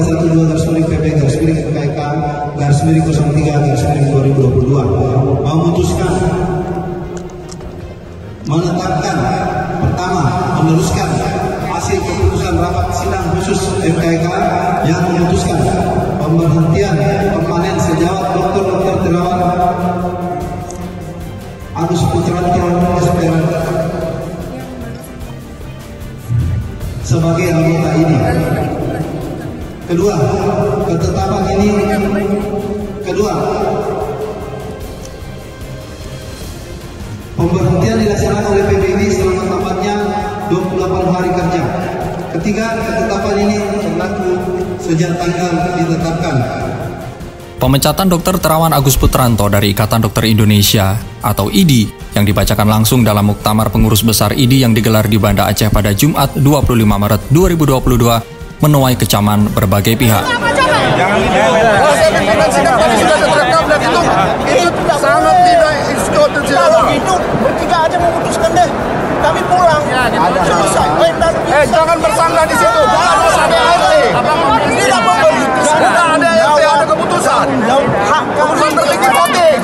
13/PB/FK/03/2022 memutuskan menetapkan pertama meneruskan hasil keputusan rapat sidang khusus MKK yang memutuskan pemberhentian permanen sejawat Dr. Terawan Agus Putranto SPR sebagai anggota ini. Kedua, ketetapan ini pemberhentian dilaksanakan oleh PBID selama tampaknya 28 hari kerja. Ketiga, ketetapan ini berlaku sejak tanggal ditetapkan. Pemecatan Dr. Terawan Agus Putranto dari Ikatan Dokter Indonesia atau IDI yang dibacakan langsung dalam Muktamar Pengurus Besar IDI yang digelar di Banda Aceh pada Jumat 25 Maret 2022 menuai kecaman berbagai pihak. Proses pimpinan sidang tadi sudah terekam dan itu sangat tidak institusional. Kalau itu bertiga aja memutuskan deh, kami pulang. Selesai. Jangan bersangka di situ. Jangan bersangka ART. Tidak memberi. Sudah ada ART, ada keputusan. Keputusan tertinggi voting.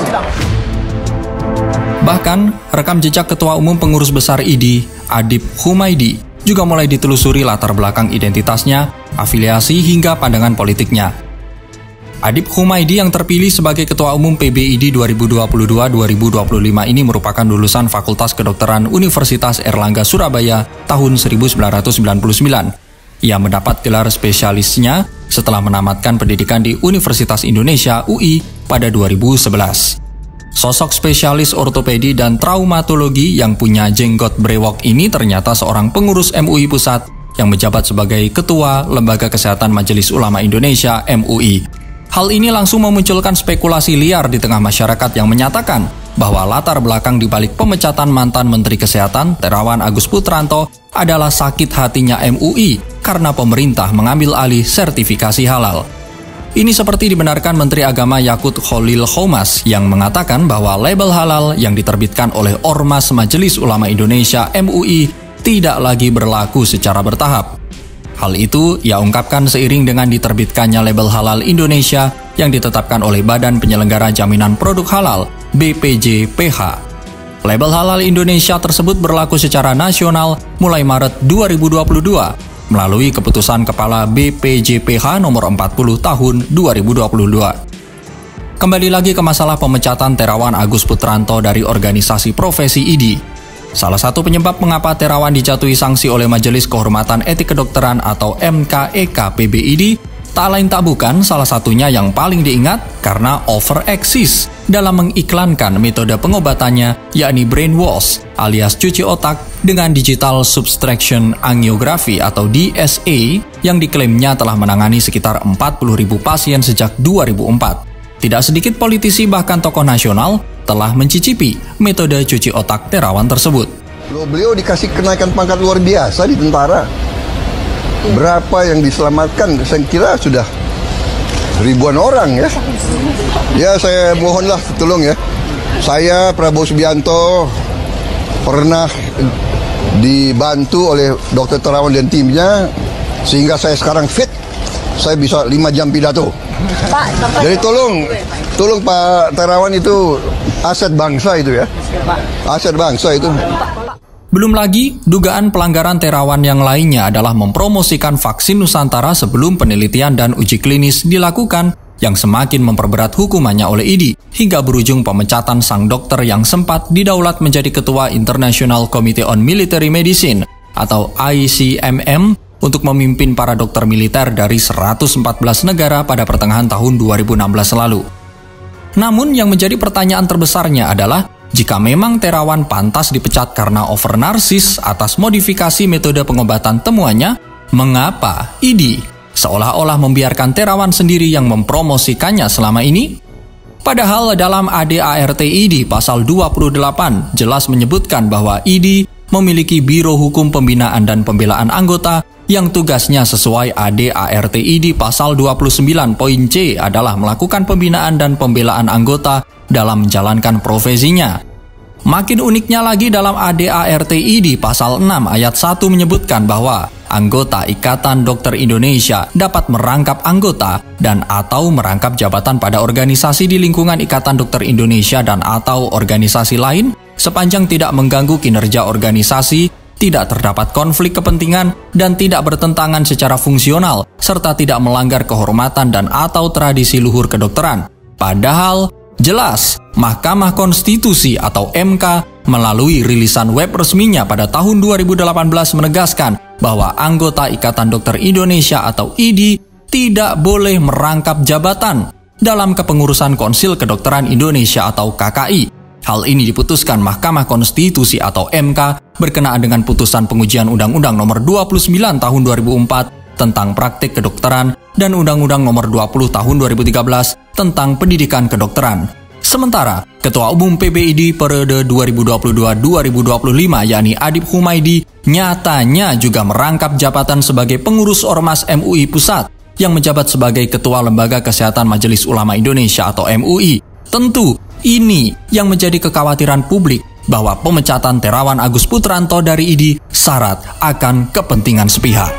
Bahkan, rekam jejak Ketua Umum Pengurus Besar IDI, Adib Humaydi, juga mulai ditelusuri latar belakang identitasnya, afiliasi hingga pandangan politiknya. Adib Humaydi yang terpilih sebagai Ketua Umum PBID 2022-2025 ini merupakan lulusan Fakultas Kedokteran Universitas Airlangga Surabaya tahun 1999. Ia mendapat gelar spesialisnya setelah menamatkan pendidikan di Universitas Indonesia UI pada 2011. Sosok spesialis ortopedi dan traumatologi yang punya jenggot brewok ini ternyata seorang pengurus MUI Pusat yang menjabat sebagai Ketua Lembaga Kesehatan Majelis Ulama Indonesia MUI. Hal ini langsung memunculkan spekulasi liar di tengah masyarakat yang menyatakan bahwa latar belakang dibalik pemecatan mantan Menteri Kesehatan Terawan Agus Putranto adalah sakit hatinya MUI karena pemerintah mengambil alih sertifikasi halal. Ini seperti dibenarkan Menteri Agama Yakut Khalil Khomas yang mengatakan bahwa label halal yang diterbitkan oleh Ormas Majelis Ulama Indonesia MUI tidak lagi berlaku secara bertahap. Hal itu ia ungkapkan seiring dengan diterbitkannya label halal Indonesia yang ditetapkan oleh Badan Penyelenggara Jaminan Produk Halal BPJPH. Label halal Indonesia tersebut berlaku secara nasional mulai Maret 2022 melalui keputusan Kepala BPJPH nomor 40 tahun 2022. Kembali lagi ke masalah pemecatan Terawan Agus Putranto dari organisasi profesi IDI. Salah satu penyebab mengapa Terawan dijatuhi sanksi oleh Majelis Kehormatan Etik Kedokteran atau MKEK PBID tak lain tak bukan salah satunya yang paling diingat karena overexist dalam mengiklankan metode pengobatannya yakni brainwash alias cuci otak dengan digital subtraction angiography atau DSA yang diklaimnya telah menangani sekitar 40.000 pasien sejak 2004. Tidak sedikit politisi bahkan tokoh nasional telah mencicipi metode cuci otak Terawan tersebut. Beliau dikasih kenaikan pangkat luar biasa di tentara. Berapa yang diselamatkan? Saya kira sudah ribuan orang ya. Ya saya mohonlah tolong ya. Saya Prabowo Subianto pernah dibantu oleh Dr. Terawan dan timnya sehingga saya sekarang fit. Saya bisa 5 jam pidato. Jadi tolong Pak Terawan itu aset bangsa itu ya. Aset bangsa itu. Belum lagi, dugaan pelanggaran Terawan yang lainnya adalah mempromosikan vaksin Nusantara sebelum penelitian dan uji klinis dilakukan yang semakin memperberat hukumannya oleh IDI hingga berujung pemecatan sang dokter yang sempat didaulat menjadi Ketua International Committee on Military Medicine atau ICMM untuk memimpin para dokter militer dari 114 negara pada pertengahan tahun 2016 lalu. Namun yang menjadi pertanyaan terbesarnya adalah jika memang Terawan pantas dipecat karena over narsis atas modifikasi metode pengobatan temuannya, mengapa IDI seolah-olah membiarkan Terawan sendiri yang mempromosikannya selama ini? Padahal dalam ADART IDI pasal 28 jelas menyebutkan bahwa IDI memiliki Biro Hukum Pembinaan dan Pembelaan Anggota yang tugasnya sesuai ADART IDI pasal 29 poin C adalah melakukan pembinaan dan pembelaan anggota dalam menjalankan profesinya. Makin uniknya lagi dalam ADART IDI pasal 6 ayat 1 menyebutkan bahwa anggota Ikatan Dokter Indonesia dapat merangkap anggota dan atau merangkap jabatan pada organisasi di lingkungan Ikatan Dokter Indonesia dan atau organisasi lain sepanjang tidak mengganggu kinerja organisasi, tidak terdapat konflik kepentingan, dan tidak bertentangan secara fungsional, serta tidak melanggar kehormatan dan atau tradisi luhur kedokteran. Padahal, jelas, Mahkamah Konstitusi atau MK melalui rilisan web resminya pada tahun 2018 menegaskan bahwa anggota Ikatan Dokter Indonesia atau IDI tidak boleh merangkap jabatan dalam kepengurusan Konsil Kedokteran Indonesia atau KKI. Hal ini diputuskan Mahkamah Konstitusi atau MK berkenaan dengan putusan pengujian Undang-Undang Nomor 29 Tahun 2004 tentang Praktik Kedokteran dan Undang-Undang Nomor 20 Tahun 2013 tentang Pendidikan Kedokteran. Sementara, Ketua Umum PBID periode 2022-2025 yakni Adip Humaydi nyatanya juga merangkap jabatan sebagai pengurus Ormas MUI Pusat yang menjabat sebagai Ketua Lembaga Kesehatan Majelis Ulama Indonesia atau MUI. Tentu, ini yang menjadi kekhawatiran publik bahwa pemecatan Terawan Agus Putranto dari IDI syarat akan kepentingan sepihak.